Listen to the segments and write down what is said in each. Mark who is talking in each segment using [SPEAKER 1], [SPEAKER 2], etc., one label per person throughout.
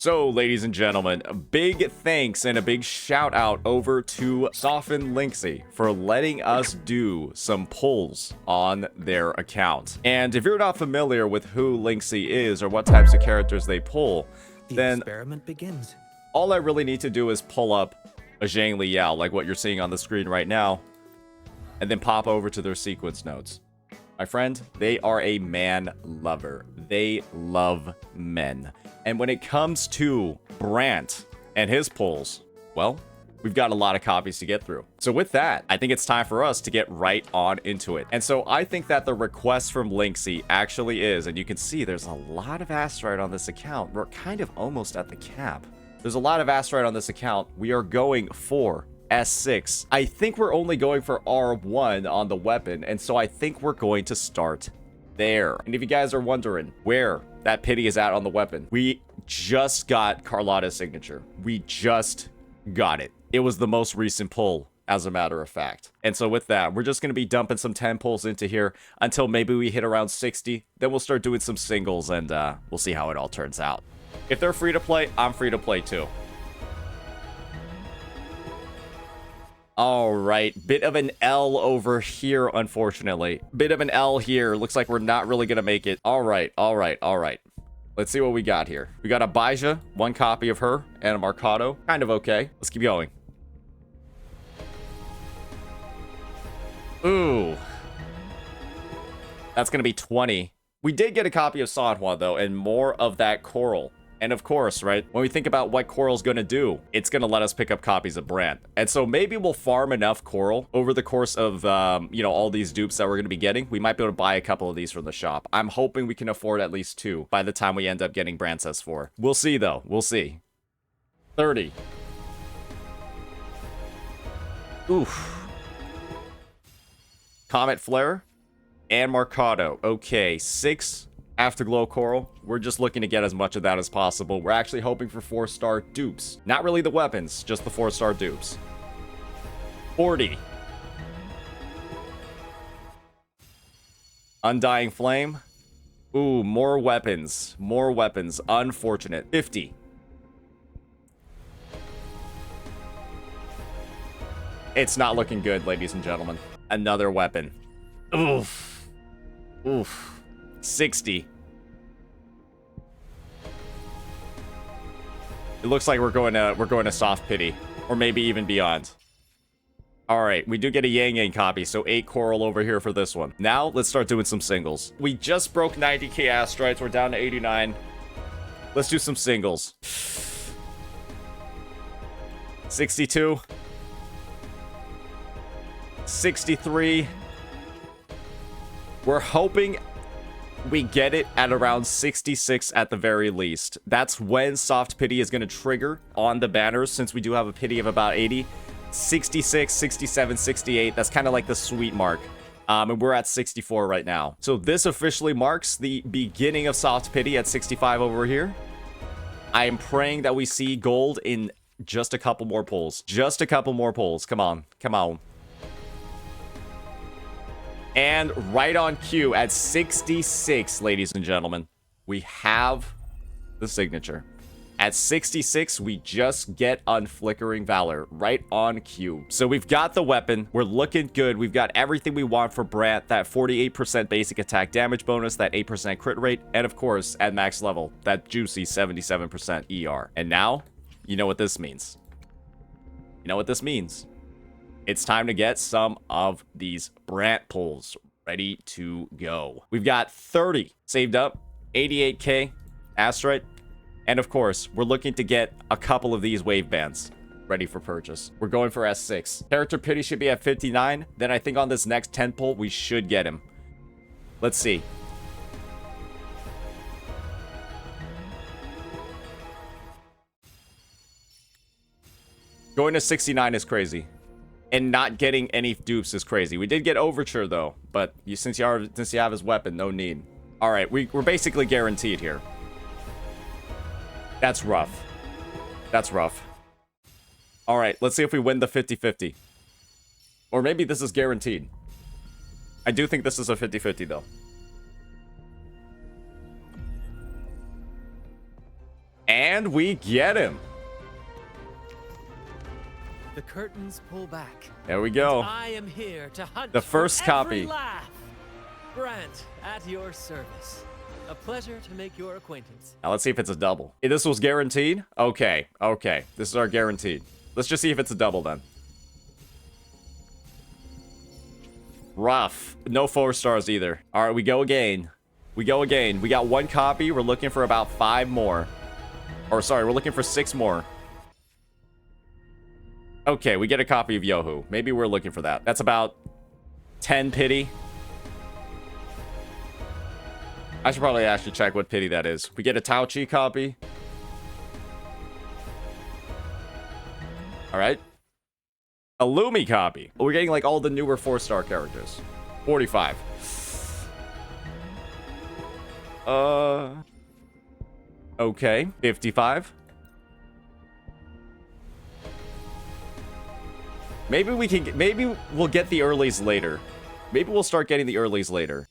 [SPEAKER 1] So, ladies and gentlemen, a big thanks and a big shout out over to Soften Linksy for letting us do some pulls on their account. And if you're not familiar with who Linksy is or what types of characters they pull, then
[SPEAKER 2] experiment begins.
[SPEAKER 1] All I really need to do is pull up a Zhang Liao, like what you're seeing on the screen right now, and then pop over to their sequence notes. My friend, they are a man lover. They love men. And when it comes to Brant and his pulls, well, we've got a lot of copies to get through. So with that, I think it's time for us to get right on into it. And so I think that the request from Linksy actually is, and you can see there's a lot of asteroid on this account. We're kind of almost at the cap. There's a lot of asteroid on this account. We are going for S6. I think we're only going for R1 on the weapon, and so I think we're going to start there. And if you guys are wondering where that pity is at on the weapon, we just got Carlotta's signature. We just got it. It was the most recent pull, as a matter of fact. And so with that, we're just going to be dumping some 10 pulls into here until maybe we hit around 60. Then we'll start doing some singles, and we'll see how it all turns out. If they're free to play, I'm free to play too. All right, bit of an L over here, unfortunately. Bit of an L here. Looks like we're not really going to make it. All right. Let's see what we got here. We got a Baija, one copy of her, and a Mercado. Kind of okay. Let's keep going. Ooh. That's going to be 20. We did get a copy of Sanhua, though, and more of that coral. And of course, right, when we think about what Coral's going to do, it's going to let us pick up copies of Brant. And so maybe we'll farm enough Coral over the course of, all these dupes that we're going to be getting. We might be able to buy a couple of these from the shop. I'm hoping we can afford at least 2 by the time we end up getting Brant's S4. We'll see, though. We'll see. 30. Oof. Comet Flare and Mercado. Okay, 6 Afterglow Coral. We're just looking to get as much of that as possible. We're actually hoping for 4-star dupes. Not really the weapons, just the 4-star dupes. 40. Undying Flame. Ooh, more weapons. More weapons. Unfortunate. 50. It's not looking good, ladies and gentlemen. Another weapon. Oof. Oof. 60. It looks like we're going to soft pity, or maybe even beyond. All right, we do get a Yang Yang copy, so 8 coral over here for this one. Now let's start doing some singles. We just broke 90k asteroids. We're down to 89. Let's do some singles. 62. 63. We're hoping we get it at around 66 at the very least. That's when soft pity is going to trigger on the banners, since we do have a pity of about 80. 66, 67, 68. That's kind of like the sweet mark. And we're at 64 right now. So this officially marks the beginning of soft pity at 65 over here. I am praying that we see gold in just a couple more pulls. Just a couple more pulls. Come on. Come on. And right on cue at 66, ladies and gentlemen, we have the signature. At 66, we just get Unflickering Valor right on cue. So we've got the weapon. We're looking good. We've got everything we want for Brant. That 48% basic attack damage bonus, that 8% crit rate, and of course, at max level, that juicy 77% ER. And now, you know what this means. You know what this means. It's time to get some of these Brant pulls ready to go. We've got 30 saved up, 88k asteroid, and of course, we're looking to get a couple of these wave bands ready for purchase. We're going for S6. Character pity should be at 59. Then I think on this next 10 pull, we should get him. Let's see. Going to 69 is crazy. And not getting any dupes is crazy. We did get Overture, though. But since you have his weapon, no need. All right, we're basically guaranteed here. That's rough. That's rough. All right, let's see if we win the 50-50. Or maybe this is guaranteed. I do think this is a 50-50, though. And we get him.
[SPEAKER 2] The curtains pull back.
[SPEAKER 1] There we go.
[SPEAKER 2] I am here to hunt
[SPEAKER 1] the first
[SPEAKER 2] for every
[SPEAKER 1] copy.
[SPEAKER 2] Laugh. Brant, at your service. A pleasure to make your acquaintance.
[SPEAKER 1] Now let's see if it's a double. Hey, this was guaranteed? Okay, okay. This is our guaranteed. Let's just see if it's a double then. Rough. No 4 stars either. All right, we go again. We go again. We got 1 copy. We're looking for about 5 more. Or sorry, we're looking for 6 more. Okay, we get a copy of Yohu. Maybe we're looking for that. That's about 10 pity. I should probably actually check what pity that is. We get a Tauchi copy. All right. A Lumi copy. We're getting like all the newer 4-star characters. 45. Okay. 55. Maybe we can. Maybe we'll get the earlies later. Maybe we'll start getting the earlies later.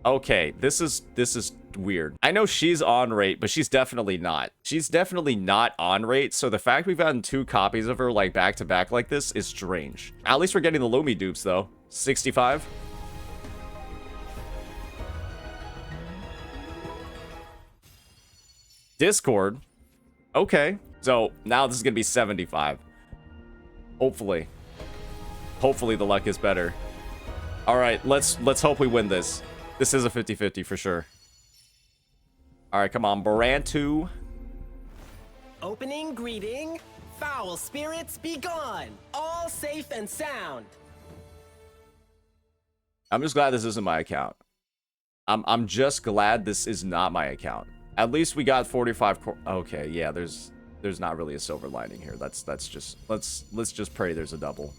[SPEAKER 1] Okay, this is weird. I know she's on rate, but she's definitely not. She's definitely not on rate, so the fact we've gotten 2 copies of her like back to back like this is strange. At least we're getting the Lumi dupes though. 65. Discord. Okay. So now this is gonna be 75. Hopefully. Hopefully the luck is better. Alright, let's hope we win this. This is a 50-50 for sure. Alright, come on. Barantu.
[SPEAKER 3] Opening greeting. Foul spirits be gone. All safe and sound.
[SPEAKER 1] I'm just glad this isn't my account. I'm just glad this is not my account. At least we got 45 okay, yeah, there's not really a silver lining here. That's just let's just pray there's a double.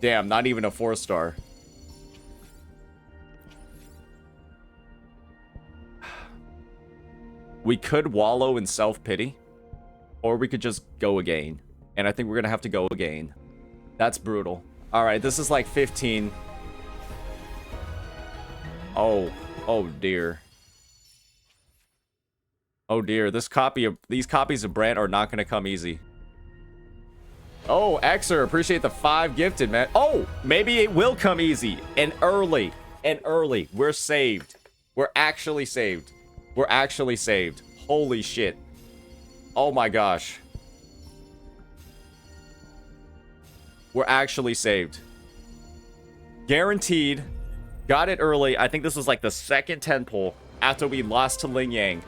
[SPEAKER 1] Damn, not even a 4-star. We could wallow in self-pity, or we could just go again. And I think we're gonna have to go again. That's brutal. All right, this is like 15. Oh dear. Oh dear, these copies of Brant are not gonna come easy. Oh, Xer, appreciate the 5 gifted, man. Oh, maybe it will come easy and early. We're saved. We're actually saved. We're actually saved. Holy shit. Oh my gosh. We're actually saved. Guaranteed. Got it early. I think this was like the second 10 pull after we lost to Ling Yang.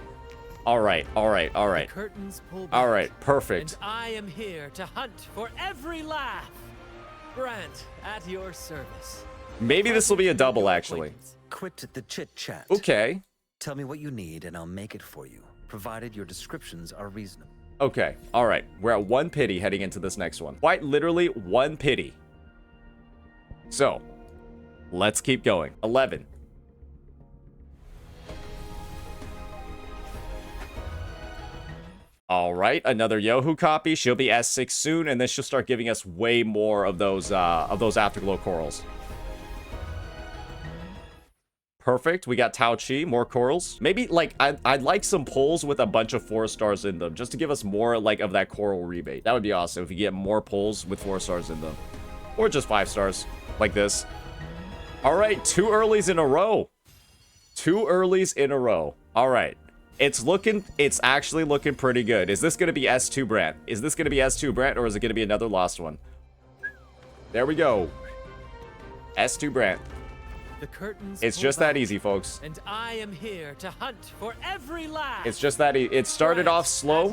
[SPEAKER 1] All right.
[SPEAKER 2] Curtains pull back.
[SPEAKER 1] All right, perfect.
[SPEAKER 2] And I am here to hunt for every laugh. Brant, at your service.
[SPEAKER 1] Maybe this will be a double, actually.
[SPEAKER 4] Quit the chit-chat.
[SPEAKER 1] Okay.
[SPEAKER 4] Tell me what you need and I'll make it for you, provided your descriptions are reasonable.
[SPEAKER 1] Okay. All right. We're at 1 pity heading into this next one. Quite literally 1 pity. So, let's keep going. 11. All right, another Yohu copy. She'll be S6 soon, and then she'll start giving us way more of those Afterglow corals. Perfect. We got Tao Chi, more corals. Maybe like I'd like some pulls with a bunch of 4 stars in them, just to give us more like of that coral rebate. That would be awesome if we get more pulls with 4 stars in them, or just 5 stars like this. All right, 2 earlies in a row. 2 earlies in a row. All right. It's actually looking pretty good. Is this going to be S2 Brant? Is this going to be S2 Brant, or is it going to be another lost one? There we go. S2 Brant.
[SPEAKER 2] The curtains
[SPEAKER 1] It's just that easy, folks.
[SPEAKER 2] And I am here to hunt for every laugh.
[SPEAKER 1] It's just that it started off slow.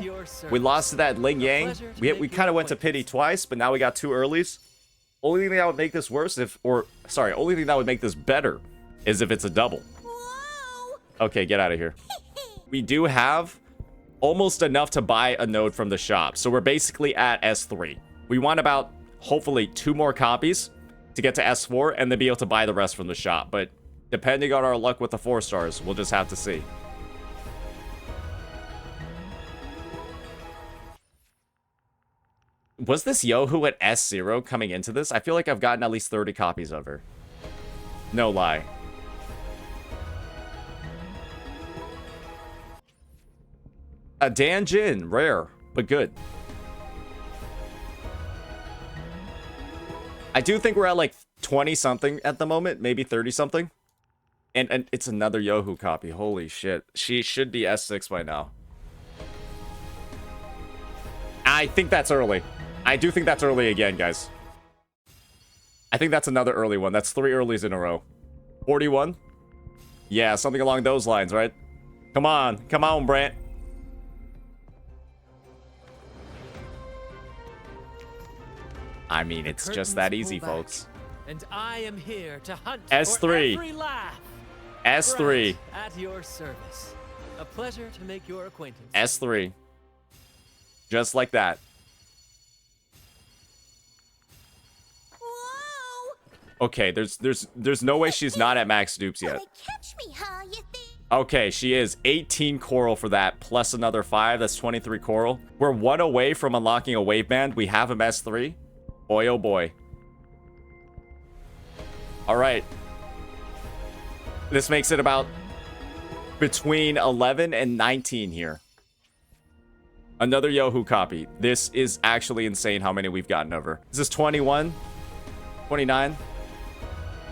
[SPEAKER 1] We lost to that Ling Yang. We kind of went to pity twice, but now we got 2 earlies. Only thing that would make this worse only thing that would make this better is if it's a double.
[SPEAKER 5] Whoa!
[SPEAKER 1] Okay, get out of here. We do have almost enough to buy a node from the shop. So we're basically at S3. We want about, hopefully, 2 more copies to get to S4 and then be able to buy the rest from the shop. But depending on our luck with the 4 stars, we'll just have to see. Was this Yohu at S0 coming into this? I feel like I've gotten at least 30 copies of her. No lie. A Dan Jin, rare, but good. I do think we're at like 20 something at the moment, maybe 30 something. And it's another Yohu copy. Holy shit. She should be S6 by now. I think that's early. I do think that's early again, guys. I think that's another early one. That's 3 earlies in a row. 41? Yeah, something along those lines, right? Come on. Come on, Brant. I mean, it's just that easy, folks.
[SPEAKER 2] And I am here to hunt
[SPEAKER 1] S3.
[SPEAKER 2] for every laugh.
[SPEAKER 1] S3.
[SPEAKER 2] Brand, at your service. A pleasure to make your acquaintance.
[SPEAKER 1] S3. Just like that.
[SPEAKER 5] Whoa!
[SPEAKER 1] Okay, there's no way she's not at max dupes yet.
[SPEAKER 5] Wanna catch me, huh, you think?
[SPEAKER 1] Okay, she is 18 coral for that, plus another 5. That's 23 coral. We're 1 away from unlocking a wave band. We have him S3. Boy, oh boy. All right. This makes it about between 11 and 19 here. Another Yohu copy. This is actually insane how many we've gotten over. Is this 21? 29?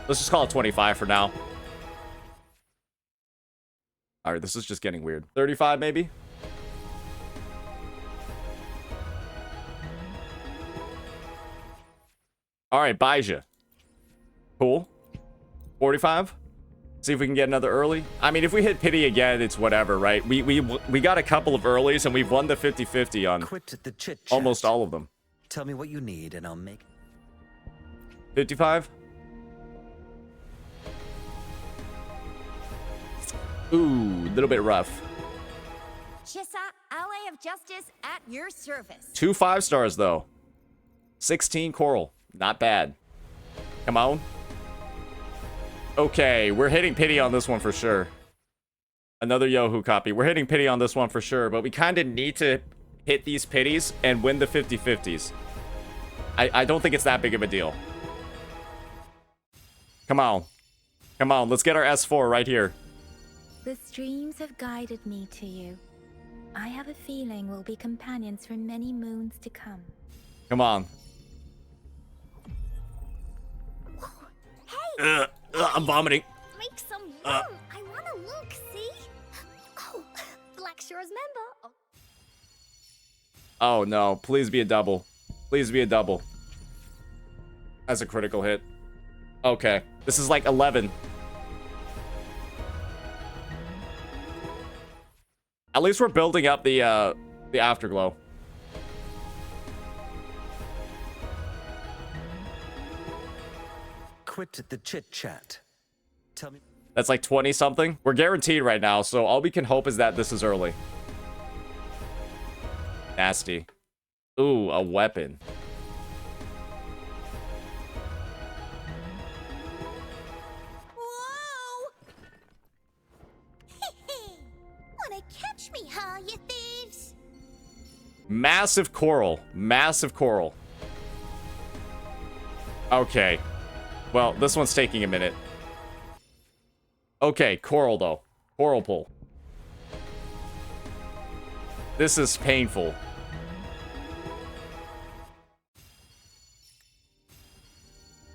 [SPEAKER 1] Let's just call it 25 for now. All right, this is just getting weird. 35 maybe? All right, Baija. Cool. 45? See if we can get another early. I mean, if we hit pity again, it's whatever, right? We got a couple of earlies, and we've won the 50-50 on
[SPEAKER 4] Quit the chit chat.
[SPEAKER 1] almost all of them.
[SPEAKER 4] Tell me what you need, and I'll make.
[SPEAKER 1] 55? Ooh, a little bit rough.
[SPEAKER 5] Chissa, ally of justice at your service.
[SPEAKER 1] 2 5-stars, though. 16 coral. Not bad. Come on. Okay, we're hitting pity on this one for sure. Another Yohu copy. We're hitting pity on this one for sure, but we kind of need to hit these pities and win the 50-50s. I don't think it's that big of a deal. Come on. Come on, let's get our S4 right here.
[SPEAKER 6] The streams have guided me to you. I have a feeling we'll be companions for many moons to come.
[SPEAKER 1] Come on.
[SPEAKER 5] Hey,
[SPEAKER 1] I'm vomiting.
[SPEAKER 5] make some room. I wanna look, see? Oh, Black Shore's member.
[SPEAKER 1] Oh no, please be a double. Please be a double. That's a critical hit. Okay, this is like 11. At least we're building up the afterglow.
[SPEAKER 4] Quit the chit chat. Tell me.
[SPEAKER 1] That's like 20 something. We're guaranteed right now, so all we can hope is that this is early. Nasty. Ooh, a weapon.
[SPEAKER 5] Whoa! Wanna catch me, huh, you thieves?
[SPEAKER 1] Massive coral. Massive coral. Okay. Well, this one's taking a minute. Okay, coral though. Coral pull. This is painful.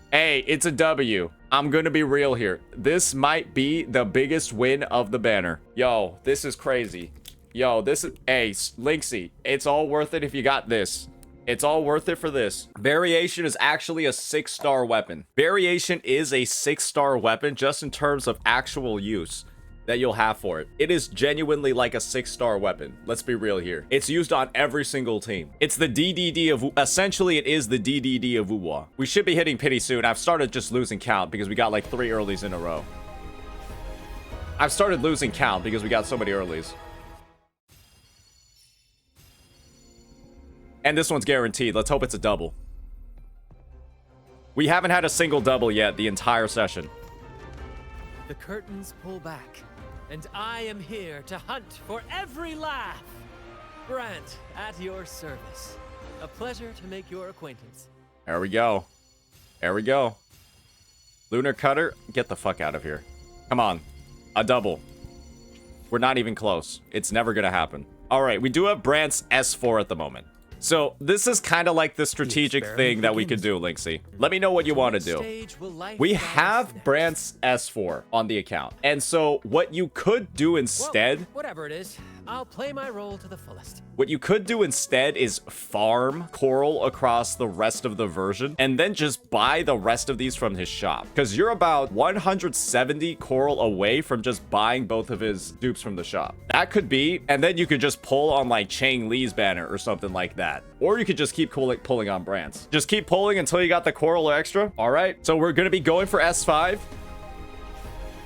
[SPEAKER 1] Hey, it's a W. I'm gonna be real here. This might be the biggest win of the banner. Yo, this is crazy. Yo, this is... Hey, Linksy, it's all worth it if you got this. It's all worth it for this. Variation is actually a 6-star weapon. Variation is a 6-star weapon just in terms of actual use that you'll have for it. It is genuinely like a 6-star weapon. Let's be real here. It's used on every single team. It's the DDD of... Essentially, it is the DDD of Wuwa. We should be hitting pity soon. I've started just losing count because we got like 3 earlies in a row. I've started losing count because we got so many earlies. And this one's guaranteed. Let's hope it's a double. We haven't had a single double yet the entire session.
[SPEAKER 2] The curtains pull back, and I am here to hunt for every laugh. Brant, at your service. A pleasure to make your acquaintance.
[SPEAKER 1] There we go. There we go. Lunar Cutter, get the fuck out of here. Come on. A double. We're not even close. It's never gonna happen. All right, we do have Brant's S4 at the moment. So this is kind of like the strategic thing that we could do, Linksy. Let me know what you want to do. We have Brant's S4 on the account. And so what you could do instead...
[SPEAKER 2] Well, whatever it is, I'll play my role to the fullest.
[SPEAKER 1] What you could do instead is farm coral across the rest of the version and then just buy the rest of these from his shop. Because you're about 170 coral away from just buying both of his dupes from the shop. That could be, and then you could just pull on like Chang Li's banner or something like that. Or you could just keep pulling on Brant's. Just keep pulling until you got the coral extra. All right, so we're going to be going for S5.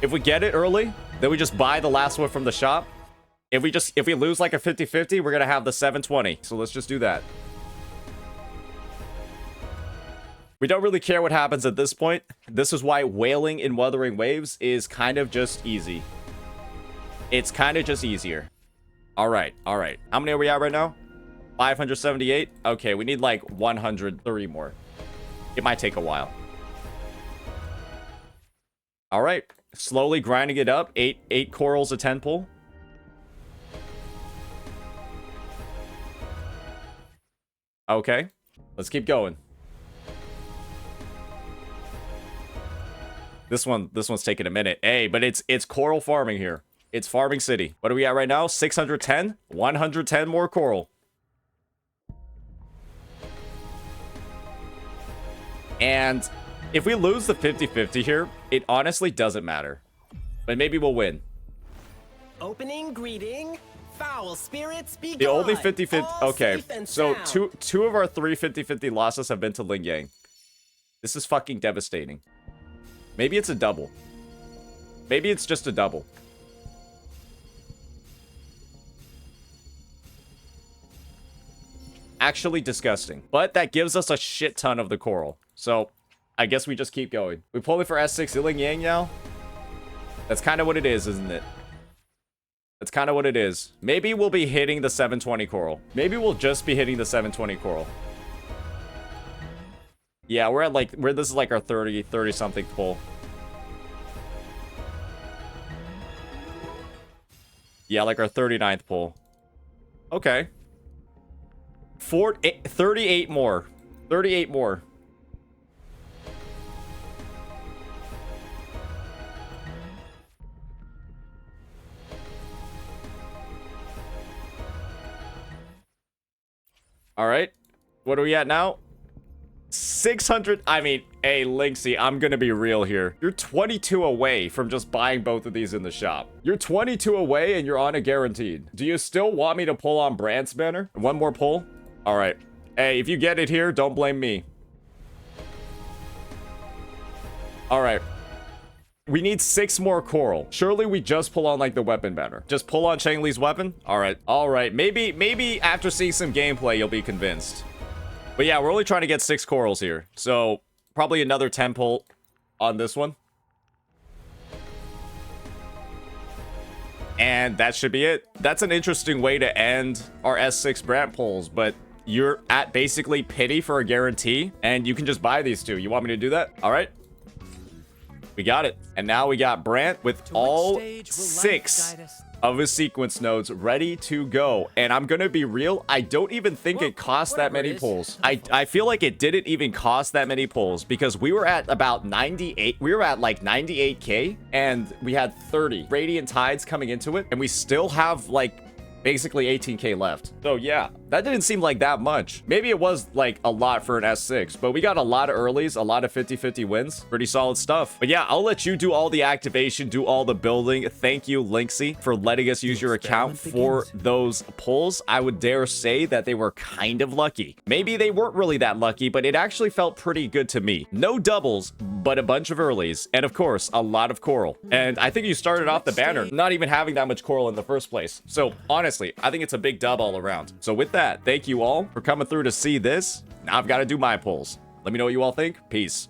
[SPEAKER 1] If we get it early, then we just buy the last one from the shop. If we lose like a 50-50, we're gonna have the 720. So let's just do that. We don't really care what happens at this point. This is why whaling in Wuthering Waves is kind of just easy. It's kind of just easier. All right, all right. How many are we at right now? 578. Okay, we need like 130 more. It might take a while. All right, slowly grinding it up. Eight corals a 10 pull. Okay, let's keep going. This one's taking a minute. Hey, but it's coral farming here. It's farming city. What are we at right now? 610? 110 more coral. And if we lose the 50-50 here, it honestly doesn't matter. But maybe we'll win.
[SPEAKER 3] Opening greeting. Foul spirits be
[SPEAKER 1] The
[SPEAKER 3] gone.
[SPEAKER 1] only 50-50... Okay, so
[SPEAKER 3] sound.
[SPEAKER 1] two of our three 50-50 losses have been to Ling Yang. This is fucking devastating. Maybe it's a double. Maybe it's just a double. Actually disgusting. But that gives us a shit ton of the coral. So, I guess we just keep going. We pull it for S6 Ling Yang now? That's kind of what it is, isn't it? That's kind of what it is. Maybe we'll be hitting the 720 coral. Maybe we'll just be hitting the 720 coral. Yeah, we're at like... this is like our 30-something pull. Yeah, like our 39th pull. Okay. 38 more. 38 more. All right. What are we at now? 600. I mean, hey, Linksy, I'm going to be real here. You're 22 away from just buying both of these in the shop. You're 22 away and you're on a guaranteed. Do you still want me to pull on Brant's banner? One more pull? All right. Hey, if you get it here, don't blame me. All right. We need 6 more coral. Surely we just pull on like the weapon banner. Just pull on Chang Li's weapon? All right. All right. Maybe after seeing some gameplay, you'll be convinced. But yeah, we're only trying to get 6 corals here. So probably another 10 pull on this one. And that should be it. That's an interesting way to end our S6 Brant pulls, but you're at basically pity for a guarantee, and you can just buy these two. You want me to do that? All right. We got it. And now we got Brant with all 6 of his sequence nodes ready to go. And I'm gonna be real, I don't even think it cost that many pulls. I feel like it didn't even cost that many pulls because we were at about 98. We were at like 98k and we had 30 Radiant Tides coming into it, and we still have like basically 18k left. So yeah, that didn't seem like that much. Maybe it was like a lot for an S6, but we got a lot of earlies, a lot of 50-50 wins. Pretty solid stuff. But yeah, I'll let you do all the activation, do all the building. Thank you, Linksy, for letting us use your account for those pulls. I would dare say that they were kind of lucky. Maybe they weren't really that lucky, but it actually felt pretty good to me. No doubles, but a bunch of earlies. And of course, a lot of coral. And I think you started off the banner not even having that much coral in the first place. So honestly, I think it's a big dub all around. So with that, thank you all for coming through to see this. Now I've got to do my pulls. Let me know what you all think. Peace.